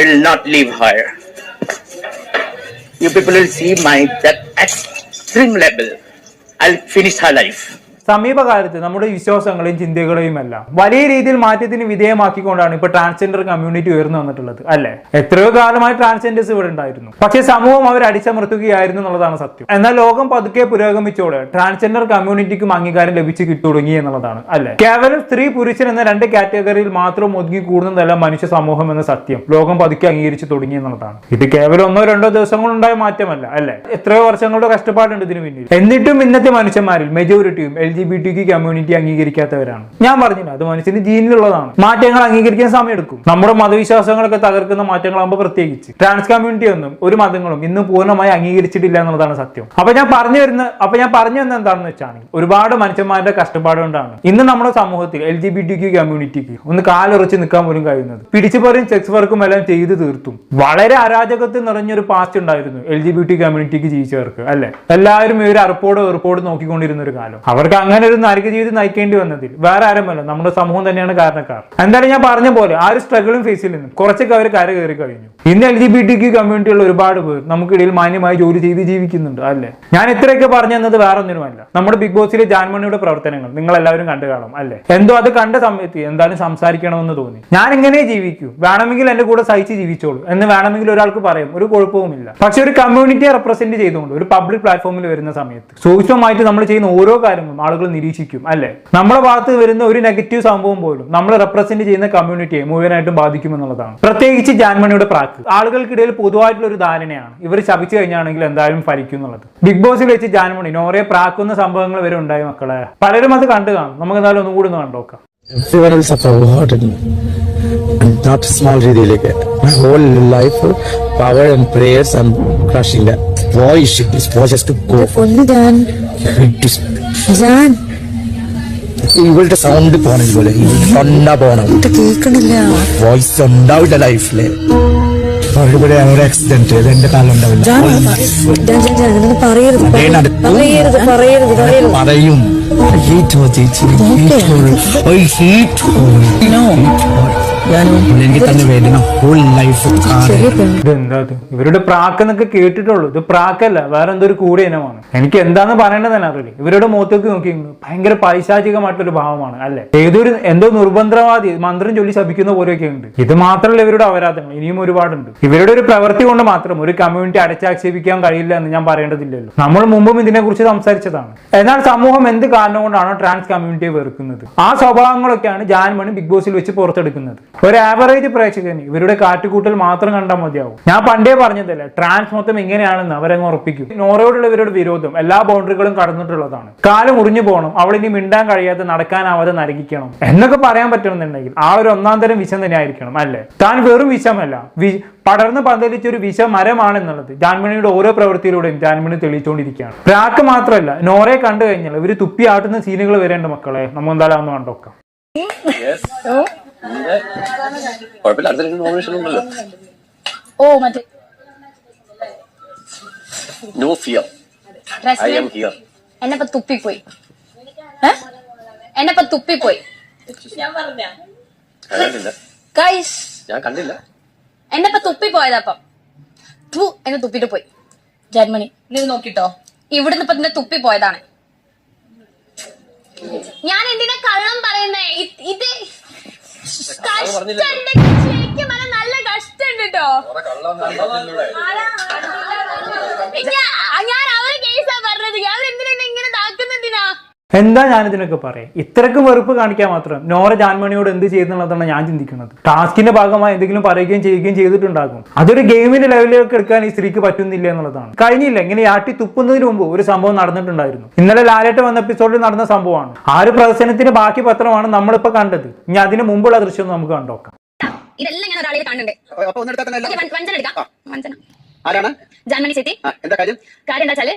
I will not leave her. You people will see my that extreme level. I'll finish her life. സമീപകാലത്ത് നമ്മുടെ വിശ്വാസങ്ങളെയും ചിന്തകളെയും എല്ലാം വലിയ രീതിയിൽ മാറ്റത്തിന് വിധേയമാക്കിക്കൊണ്ടാണ് ഇപ്പൊ ട്രാൻസ്ജെൻഡർ കമ്മ്യൂണിറ്റി ഉയർന്നു വന്നിട്ടുള്ളത് അല്ലെ. എത്രയോ കാലമായി ട്രാൻസ്ജെൻഡേഴ്സ് ഇവിടെ ഉണ്ടായിരുന്നു, പക്ഷേ സമൂഹം അവർ അടിച്ചമർത്തുകയായിരുന്നു എന്നുള്ളതാണ് സത്യം. എന്നാൽ ലോകം പതുക്കെ പുരോഗമിച്ചോടെ ട്രാൻസ്ജെൻഡർ കമ്മ്യൂണിറ്റിക്കും അംഗീകാരം ലഭിച്ചു കിട്ടുടങ്ങി എന്നുള്ളതാണ് അല്ലെ. കേവലം സ്ത്രീ പുരുഷൻ എന്ന രണ്ട് കാറ്റഗറിയിൽ മാത്രം ഒതുങ്ങി കൂടുന്നതല്ല മനുഷ്യ സമൂഹം എന്ന സത്യം ലോകം പതുക്കെ അംഗീകരിച്ചു തുടങ്ങി എന്നുള്ളതാണ്. ഇത് കേവലം 1-2 ദിവസങ്ങളുണ്ടായ മാറ്റമല്ല അല്ലെ, എത്രയോ വർഷങ്ങളുടെ കഷ്ടപ്പാടുണ്ട് ഇതിനു പിന്നിൽ. എന്നിട്ടും ഇന്നത്തെ മനുഷ്യന്മാരിൽ മെജോറിറ്റിയും LGBTQ കമ്മ്യൂണിറ്റി അംഗീകരിക്കാത്തവരാണ്. ഞാൻ പറഞ്ഞില്ല, അത് മനുഷ്യന്റെ ജീനിലുള്ളതാണ്. മാറ്റങ്ങൾ അംഗീകരിക്കാൻ സമയമെടുക്കും. നമ്മുടെ മതവിശ്വാസങ്ങളൊക്കെ തകർക്കുന്ന മാറ്റങ്ങളാകുമ്പോൾ പ്രത്യേകിച്ച് ട്രാൻസ് കമ്മ്യൂണിറ്റി ഒന്നും ഒരു മതങ്ങളും ഇന്നും പൂർണ്ണമായി അംഗീകരിച്ചിട്ടില്ല എന്നുള്ളതാണ് സത്യം. അപ്പൊ ഞാൻ പറഞ്ഞു വരുന്ന എന്താണെന്ന് വെച്ചാൽ ഒരുപാട് മനുഷ്യന്മാരുടെ കഷ്ടപ്പാട് കൊണ്ടാണ് ഇന്ന് നമ്മുടെ സമൂഹത്തിൽ LGBTQ കമ്മ്യൂണിറ്റിക്ക് ഒന്ന് കാലുറച്ച് നിൽക്കാൻ പോലും കഴിയുന്നത്. പിടിച്ചുപറിയും സെക്സ് വർക്കും എല്ലാം ചെയ്തു തീർത്തും വളരെ അരാജകത്തിൽ നിറഞ്ഞൊരു പാസ്റ്റ് ഉണ്ടായിരുന്നു LGBT കമ്മ്യൂണിറ്റിക്ക് ജീവിച്ചവർക്ക് അല്ലെ. എല്ലാവരും ഇവർ വെറുപ്പോട് നോക്കിക്കൊണ്ടിരുന്ന ഒരു കാലം. അവർക്ക് അങ്ങനെ ഒരു നരക ജീവിതം നയിക്കേണ്ടി വന്നതിൽ വേറെ ആരുമല്ല, നമ്മുടെ സമൂഹം തന്നെയാണ് കാരണക്കാർ. എന്തായാലും ഞാൻ പറഞ്ഞ പോലെ ആ ഒരു സ്ട്രഗിളും ഫേസിൽ നിന്നും കുറച്ചൊക്കെ അവർ കയറി കഴിഞ്ഞു. ഇന്ന് LGBTQ കമ്മ്യൂണിറ്റിയുള്ള ഒരുപാട് പേർ നമുക്കിടയിൽ മാന്യമായി ജോലി ചെയ്ത് ജീവിക്കുന്നുണ്ട് അല്ലെ. ഞാൻ ഇത്രയൊക്കെ പറഞ്ഞു തന്നത് വേറെ ഒന്നിനുമല്ല, നമ്മുടെ ബിഗ് ബോസിലെ ജാൻമണിയുടെ പ്രവർത്തനങ്ങൾ നിങ്ങൾ എല്ലാവരും കണ്ടു കാണും അല്ലെ. എന്തോ അത് കണ്ട സമയത്ത് എന്തായാലും സംസാരിക്കണമെന്ന് തോന്നി. ഞാൻ ഇങ്ങനെ ജീവിക്കൂ, വേണമെങ്കിൽ എന്റെ കൂടെ സഹിച്ച് ജീവിച്ചോളൂ എന്ന് വേണമെങ്കിൽ ഒരാൾക്ക് പറയും, ഒരു കുഴപ്പവുമില്ല. പക്ഷെ ഒരു കമ്മ്യൂണിറ്റിയെ റെപ്രസെന്റ് ചെയ്തുകൊണ്ട് ഒരു പബ്ലിക് പ്ലാറ്റ്ഫോമിൽ വരുന്ന സമയത്ത് സൂക്ഷ്മമായിട്ട് നമ്മൾ ചെയ്യുന്ന ഓരോ കാര്യങ്ങളും ആളുകൾ നിരീക്ഷിക്കും അല്ലെ. നമ്മുടെ ഭാഗത്ത് വരുന്ന ഒരു നെഗറ്റീവ് സംഭവം പോലും നമ്മൾ റെപ്രസെന്റ് ചെയ്യുന്ന കമ്മ്യൂണിറ്റിയെ മുഴുവനായിട്ടും ബാധിക്കും എന്നുള്ളതാണ്. പ്രത്യേകിച്ച് ജാൻമണിയുടെ പ്രാക്ക് ആളുകൾക്കിടയിൽ പൊതുവായിട്ടുള്ള ഒരു ധാരണയാണ്, ഇവർ ശപിച്ചു കഴിഞ്ഞാണെങ്കിൽ എന്തായാലും ഫലിക്കും എന്നുള്ളത്. ബിഗ് ബോസിൽ വെച്ച് ജാൻമണി നോറയെ പ്രാക്കുന്ന സംഭവങ്ങൾ വരെ ഉണ്ടായി മക്കളെ. പലരും അത് കണ്ടു കാണും. നമുക്ക് എന്തായാലും ഒന്നും കൂടി ഒന്ന് കണ്ടോക്കാം. Not small രീതിയിലേക്ക് my whole life power and prayers and crushing that voice this voice has to go only Jan ഇവളുടെ സൗണ്ട് പോണ പോലെ തൊണ്ട പോണം കേൾക്കണില്ല, വോയിസ് ഉണ്ടാവില്ല ലൈഫില്. ഇവിടെ ഒരു ആക്സിഡന്റ് എന്റെ കാലം ഉണ്ടാവില്ല പറയും. എനിക്ക് തന്നെ വേദന ഹോൾ ലൈഫ്. ഇതെന്താ ഇവരുടെ പ്രാക്ക് എന്നൊക്കെ കേട്ടിട്ടുള്ളൂ, ഇത് പ്രാക്കല്ല, വേറെ എന്തോ ഒരു കൂടെ ഇനമാണ്. എനിക്ക് എന്താന്ന് പറയേണ്ടത് തന്നെ അറിയില്ല. ഇവരുടെ മുഖത്തേക്ക് നോക്കി ഭയങ്കര പൈശാചികമായിട്ടൊരു ഭാവമാണ് അല്ലെ. എന്തോ നിർബന്ധവാദി മന്ത്രം ചൊല്ലി ശപിക്കുന്ന പോലെയൊക്കെ ഉണ്ട്. ഇത് മാത്രമല്ല ഇവരുടെ അപരാധങ്ങൾ, ഇനിയും ഒരുപാടുണ്ട്. ഇവരുടെ ഒരു പ്രവൃത്തി കൊണ്ട് മാത്രം ഒരു കമ്മ്യൂണിറ്റി അടച്ചാക്ഷേപിക്കാൻ കഴിയില്ല എന്ന് ഞാൻ പറയേണ്ടതില്ലല്ലോ. നമ്മൾ മുമ്പും ഇതിനെ കുറിച്ച് സംസാരിച്ചതാണ്. എന്നാൽ സമൂഹം എന്ത് കാരണം കൊണ്ടാണോ ട്രാൻസ് കമ്മ്യൂണിറ്റിയെ വെറുക്കുന്നത്, ആ സ്വഭാവങ്ങളൊക്കെയാണ് ജാൻമണി ബിഗ് ബോസിൽ വെച്ച് പുറത്തെടുക്കുന്നത്. ഒരു ആവറേജ് പ്രേക്ഷകന് ഇവരുടെ കാറ്റുകൂട്ടൽ മാത്രം കണ്ടാൽ മതിയാവും. ഞാൻ പണ്ടേ പറഞ്ഞതല്ലേ, ട്രാൻസ് മൊത്തം ഇങ്ങനെയാണെന്ന് അവരങ്ങ് ഉറപ്പിക്കും. നോറയോടുള്ള ഇവരുടെ വിരോധം എല്ലാ ബൗണ്ടറികളും കടന്നിട്ടുള്ളതാണ്. കാലം മുറിഞ്ഞു പോകണം, അവളിനി മിണ്ടാൻ കഴിയാതെ നടക്കാനാവാതെ നരകിക്കണം എന്നൊക്കെ പറയാൻ പറ്റണമെന്നുണ്ടെങ്കിൽ ആ ഒരു ഒന്നാം തരം വിഷം തന്നെ ആയിരിക്കണം അല്ലെ. താൻ വെറും വിഷമല്ല, പടർന്ന് പന്തലിച്ച ഒരു വിഷമരമാണെന്നുള്ളത് ജാൻമണിയുടെ ഓരോ പ്രവൃത്തിയിലൂടെയും ജാൻമണി തെളിയിച്ചുകൊണ്ടിരിക്കുകയാണ്. പ്രാക്ക് മാത്രമല്ല, നോറയെ കണ്ടു കഴിഞ്ഞാൽ ഇവര് തുപ്പി ആട്ടുന്ന സീനുകൾ വരേണ്ട മക്കളെ. നമ്മൾ എന്തായാലും ഒന്ന് കണ്ടോക്കാം. ഓ മറ്റേ No fear. I am here. എന്നെപ്പ തുപ്പിപ്പോയി. ഞാൻ പറഞ്ഞ ഗൈസ് ഞാൻ കണ്ടില്ല. എന്നെപ്പ തുപ്പിപ്പോയതപ്പം എന്നെ തുപ്പിട്ട് പോയി. ജർമ്മനി നീ നോക്കിട്ടോ, ഇവിടുന്ന് ഇപ്പൊ നിന്നെ തുപ്പിപ്പോയതാണ്. ഞാൻ എന്തിനാ കള്ളം പറയുന്നേ? ഇത് നല്ല കഷ്ടണ്ട് കേട്ടോ. ഞാൻ അവരെ കേസാ പറഞ്ഞത്. അവരെന്തിനാ ഇങ്ങനെ താക്കുന്നതിനാ? എന്താ ഞാനിതിനൊക്കെ പറയാം. ഇത്രക്കും വെറുപ്പ് കാണിക്കാൻ മാത്രം നോറ ജാൻമണിയോട് എന്ത് ചെയ്യുന്നുള്ളതാണ് ഞാൻ ചിന്തിക്കുന്നത്. ടാസ്കിന്റെ ഭാഗമായി എന്തെങ്കിലും പറയുകയും ചെയ്യുകയും ചെയ്തിട്ടുണ്ടാകും. അതൊരു ഗെയിമിന്റെ ലെവലിലേക്ക് എടുക്കാൻ ഈ സ്ത്രീക്ക് പറ്റുന്നില്ല എന്നുള്ളതാണ്. കഴിഞ്ഞില്ല, ഇങ്ങനെ ആട്ടി തുപ്പുന്നതിന് മുമ്പ് ഒരു സംഭവം നടന്നിട്ടുണ്ടായിരുന്നു. ഇന്നലെ ലാലേട്ട വന്ന എപ്പിസോഡിൽ നടന്ന സംഭവമാണ്. ആ ഒരു പ്രദർശനത്തിന്റെ ബാക്കി പത്രമാണ് നമ്മളിപ്പോ കണ്ടത്. ഇനി അതിന് മുമ്പുള്ള ദൃശ്യം നമുക്ക് കണ്ടോക്കാം. ഇതെല്ലാം ഞാൻ ഒരാളെ കാണുന്നുണ്ട്. ജാൻമണി ചേച്ചി, കാര്യം എന്താ വെച്ചാല്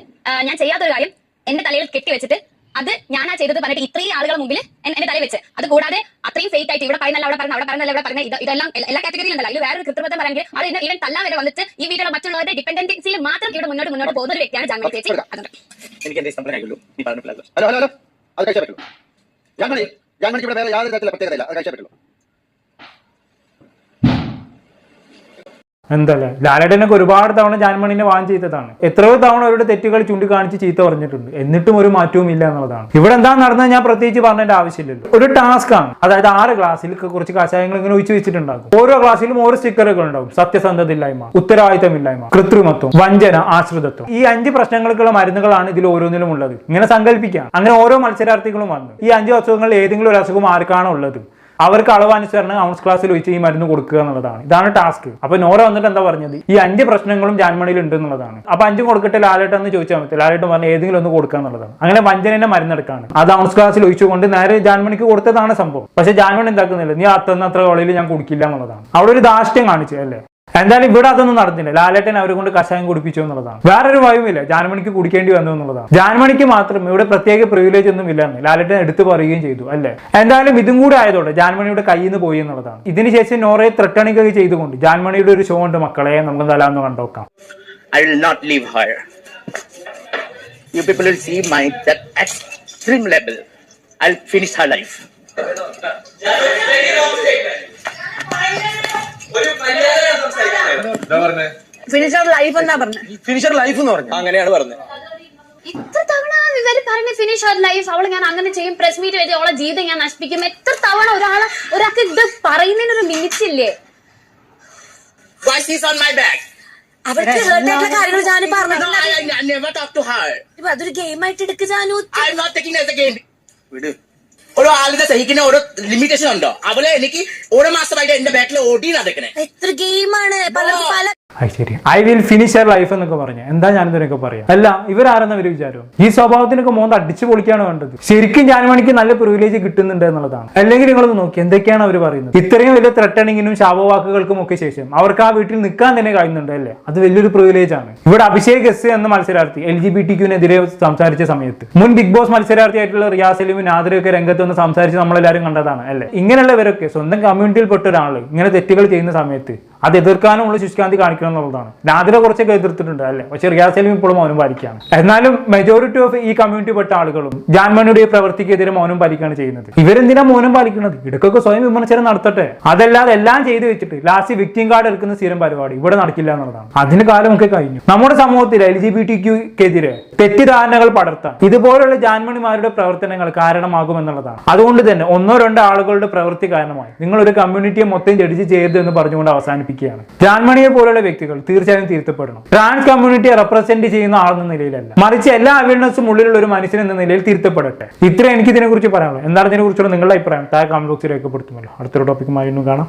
ഞാൻ ചെയ്യാത്തൊരു കാര്യം എന്റെ തലയിൽ കെട്ടിവെച്ചിട്ട് അത് ഞാനാ ചെയ്തത് പറഞ്ഞിട്ട് ഇത്രയും ആളുകളുടെ മുമ്പിൽ എന്റെ തലയിൽ വെച്ച്, അത് കൂടാതെ അത്രയും ഫേക്ക് ആയിട്ട് ഇവിടെ പറയുന്നല്ല അവിടെ പറഞ്ഞ ഇവിടെ പറഞ്ഞ ഇതെല്ലാം എല്ലാ കാറ്റഗറിയിലും ഉണ്ടല്ലോ. ഇതിൽ വേറൊരു കൃത്രിമത്വം പറയുന്നത് അത് ഇവൻ തല്ലാൻ വരെ വന്നിട്ട് ഈ വീട്ടിലുള്ള മറ്റുള്ളവരുടെ ഡിപെൻഡൻസിയിൽ മാത്രം ഇവിടെ മുന്നോട്ട് പോകുന്ന ഒരു വ്യക്തിയാണ് ജാൻമണി ചേച്ചി. എന്തല്ലേ, ലാലേട്ടനൊക്കെ ഒരുപാട് തവണ ജാൻമണിനെ വാൻ ചെയ്തതാണ്. എത്രയോ തവണ അവരുടെ തെറ്റുകൾ ചൂണ്ടിക്കാണിച്ച് ചീത്ത പറഞ്ഞിട്ടുണ്ട്. എന്നിട്ടും ഒരു മാറ്റവും ഇല്ല എന്നുള്ളതാണ്. ഇവിടെ എന്താ നടന്നത് ഞാൻ പ്രത്യേകിച്ച് പറഞ്ഞതിന്റെ ആവശ്യമില്ലല്ലോ. ഒരു ടാസ്ക് ആണ്. അതായത് 6 ഗ്ലാസ്സിൽ കുറച്ച് കഷായങ്ങൾ ഇങ്ങനെ ഒഴിച്ചു വെച്ചിട്ടുണ്ടാകും. ഓരോ ഗ്ലാസ്സിലും ഓരോ സ്റ്റിക്കറുകൾ ഉണ്ടാവും. സത്യസന്ധതയില്ലായ്മ, ഉത്തരവാദിത്തമില്ലായ്മ, കൃത്രിമത്വം, വഞ്ചന, ആശ്രിതത്വം. ഈ 5 പ്രശ്നങ്ങൾക്കുള്ള മരുന്നുകളാണ് ഇതിൽ ഓരോന്നിലും ഉള്ളത്. ഇങ്ങനെ സങ്കല്പിക്കാം. അങ്ങനെ ഓരോ മത്സരാർത്ഥികളും വന്നു ഈ 5 അസുഖങ്ങളിൽ ഏതെങ്കിലും ഒരു അസുഖം ആർക്കാണോ ഉള്ളത് അവർക്ക് അളവനുസരണം ഔൺസ് ക്ലാസ്സിൽ വെച്ച് ഈ മരുന്ന് കൊടുക്കുക എന്നുള്ളതാണ്. ഇതാണ് ടാസ്ക്. അപ്പൊ നോറ വന്നിട്ട് എന്താ പറഞ്ഞത്, ഈ 5 പ്രശ്നങ്ങളും ജാൻമണിയിൽ ഉണ്ട് എന്നുള്ളതാണ്. അപ്പൊ 5 കൊടുക്കട്ടെ ലാലേട്ടൻ എന്ന് ചോദിച്ചാൽ മതി. ലാലേട്ടൻ പറഞ്ഞ ഏതെങ്കിലും ഒന്ന് കൊടുക്കുക എന്നുള്ളതാണ്. അങ്ങനെ വഞ്ചനനെ മരുന്നെടുക്കാണ്. അത് ഔൺസ് ക്ലാസ്സിൽ ഒഴിച്ചുകൊണ്ട് നേരെ ജാൻമണിക്ക് കൊടുത്തതാണ് സംഭവം. പക്ഷെ ജാൻമണി എന്താക്കുന്നില്ല, നീ അത്ര കോളേജിൽ ഞാൻ കുടിക്കില്ല എന്നുള്ളതാണ്. അവിടെ ഒരു ധാർഷ്ട്യം കാണിച്ചു അല്ലേ. എന്തായാലും ഇവിടെ അതൊന്നും നടന്നില്ല. ലാലേട്ടൻ അവരെ കൊണ്ട് കഷായം കുടിപ്പിച്ചു എന്നുള്ളതാണ്. വേറൊരു വഴിയുമില്ല, ജാൻമണിക്ക് കുടിക്കേണ്ടി വന്നു എന്നുള്ളതാണ്. ജാൻമണിക്ക് മാത്രം ഇവിടെ പ്രത്യേക പ്രിവിലേജ് ഒന്നും ഇല്ലെന്ന് ലാലേട്ടൻ എടുത്തു പറയുകയും ചെയ്തു അല്ലേ. എന്തായാലും ഇതും കൂടെ ആയതോടെ ജാൻമണിയുടെ കയ്യിൽ നിന്ന് പോയി എന്നുള്ളതാണ്. ഇതിനുശേഷം നോറയെ ത്രട്ടണിക ചെയ്തുകൊണ്ട് ജാൻമണിയുടെ ഒരു ഷോ ഉണ്ട് മക്കളെ, നമുക്ക് എന്തായാലും കണ്ടോക്കാം. I will not leave her. You people will see my that extreme level. I'll finish her life. Finisher life എന്നാ പറഞ്ഞത്. ഫിനിഷർ ലൈഫ് എന്ന് പറഞ്ഞു, അങ്ങനെയാണ് പറഞ്ഞത്. എത്ര തവണ ഇവര് പറഞ്ഞ ഫിനിഷ് ഹർ ലൈഫ്, അവള് ഞാൻ അങ്ങനെ ചെയ്യും, പ്രസ് മീറ്റ് വെച്ച് അവളെ ജീവിതം ഞാൻ നശിപ്പിക്കും. എത്ര തവണ ഒരാൾക്ക് ഇത് പറയുന്നതിനൊരു ലിമിറ്റ് ഇല്ലേ? Why she's on my back? അവർക്ക് ഹേർട്ട് ആയിട്ടുള്ള കാര്യങ്ങൾ ഞാൻ പറഞ്ഞു. No, I never talk to her. അതൊരു ഗെയിം ആയിട്ട് എടുക്കുക Janu. I'm not taking it as a game. വിട്. ഓരോ ആളുടെ സഹിക്കുന്ന ഓരോ ലിമിറ്റേഷൻ ഉണ്ടോ? അവളെ എനിക്ക് ഓരോ മാസമായിട്ട് എന്റെ ബാക്കിൽ ഓടി നടക്കണേ. എത്ര ഗെയിമാണ് പല ശരി, I will finish your life എന്നൊക്കെ പറഞ്ഞു. എന്താ ഞാനിതിനൊക്കെ പറയാം. അല്ല, ഇവരാരെന്ന ഒരു വിചാരം ഈ സ്വഭാവത്തിനൊക്കെ മോന്ത് അടിച്ചു പൊളിക്കാണ് വേണ്ടത്. ശരിക്കും ജാൻമണിക്ക് നല്ല പ്രിവിലേജ് കിട്ടുന്നുണ്ട് എന്നുള്ളതാണ്. അല്ലെങ്കിൽ നിങ്ങളത് നോക്കി എന്തൊക്കെയാണ് അവർ പറയുന്നത്. ഇത്രയും വലിയ ത്രട്ടണിങ്ങിനും ശാപവാക്കുകൾക്കും ഒക്കെ ശേഷം അവർക്ക് ആ വീട്ടിൽ നിൽക്കാൻ തന്നെ കഴിയുന്നുണ്ട് അല്ലേ. അത് വലിയൊരു പ്രിവിലേജ് ആണ്. ഇവിടെ അഭിഷേക് എസ് എന്ന മത്സരാർത്ഥി LGBTQ-നെതിരെ സംസാരിച്ച സമയത്ത് മുൻ ബിഗ് ബോസ് മത്സരാർത്ഥിയായിട്ടുള്ള റിയാസ് സലീമും നാദിറയൊക്കെ രംഗത്ത് നിന്ന് സംസാരിച്ച് നമ്മളെല്ലാവരും കണ്ടതാണ് അല്ലേ. ഇങ്ങനെയുള്ളവരൊക്കെ സ്വന്തം കമ്മ്യൂണിറ്റിയിൽപ്പെട്ട ഒരാൾ ഇങ്ങനെ തെറ്റുകൾ ചെയ്യുന്ന സമയത്ത് അത് എതിർക്കാനുമുള്ള ശുഷ്കാന്തി കാണിക്കണം എന്നുള്ളതാണ്. നാദിറ കുറച്ചൊക്കെ എതിർത്തിട്ടുണ്ട് അല്ലേ. പക്ഷെ റിയാസ് സലീം ഇപ്പോഴും മൗനം പാലിക്കുകയാണ്. എന്നാലും മെജോറിറ്റി ഓഫ് ഈ കമ്മ്യൂണിറ്റി പെട്ട ആളുകളും ജാൻമണിയുടെ പ്രവൃത്തിക്കെതിരെ മൗനം പാലിക്കുകയാണ് ചെയ്യുന്നത്. ഇവരെന്തിനാ മൗനം പാലിക്കുന്നത്? ഇടയ്ക്കൊക്കെ സ്വയം വിമർശനം നടത്തട്ടെ. അതല്ലാതെ എല്ലാം ചെയ്തു വെച്ചിട്ട് ലാസ്റ്റ് വിക്ടിം കാർഡ് എടുക്കുന്ന സ്ഥിരം പരിപാടി ഇവിടെ നടക്കില്ല എന്നുള്ളതാണ്. അതിന് കാലമൊക്കെ കഴിഞ്ഞു. നമ്മുടെ സമൂഹത്തിൽ LGBTQ-ക്കെതിരെ തെറ്റിദ്ധാരണകൾ പടർത്താൻ ഇതുപോലുള്ള ജാൻമണിമാരുടെ പ്രവർത്തനങ്ങൾ കാരണമാകുമെന്നുള്ളതാണ്. അതുകൊണ്ട് തന്നെ 1-2 ആളുകളുടെ പ്രവൃത്തി കാരണമായി നിങ്ങൾ ഒരു കമ്മ്യൂണിറ്റിയെ മൊത്തം ജഡ്ജ് ചെയ്യരുത് എന്ന് പറഞ്ഞുകൊണ്ട് അവസാനിപ്പിക്കുകയാണ്. ജാൻമണിയെ പോലുള്ള വ്യക്തികൾ തീർച്ചയായും തിരുത്തപ്പെടണം. ട്രാൻസ് കമ്മ്യൂണിറ്റിയെ റെപ്രസെന്റ് ചെയ്യുന്ന ആളെന്ന നിലയിലല്ല, മറിച്ച് എല്ലാ അവയർനെസ്സും ഉള്ളിലുള്ള ഒരു മനുഷ്യൻ എന്ന നിലയിൽ തിരുത്തപ്പെടട്ടെ. ഇത്രയും എനിക്ക് ഇതിനെ കുറിച്ച് പറയാനുള്ളൂ. എന്താണ് ഇതിനെ കുറിച്ചുള്ള നിങ്ങളുടെ അഭിപ്രായം താഴെ കമന്റ് ബോക്സിൽ രേഖപ്പെടുത്തുമല്ലോ. അടുത്തൊരു ടോപ്പിക്കുമായി കാണാം.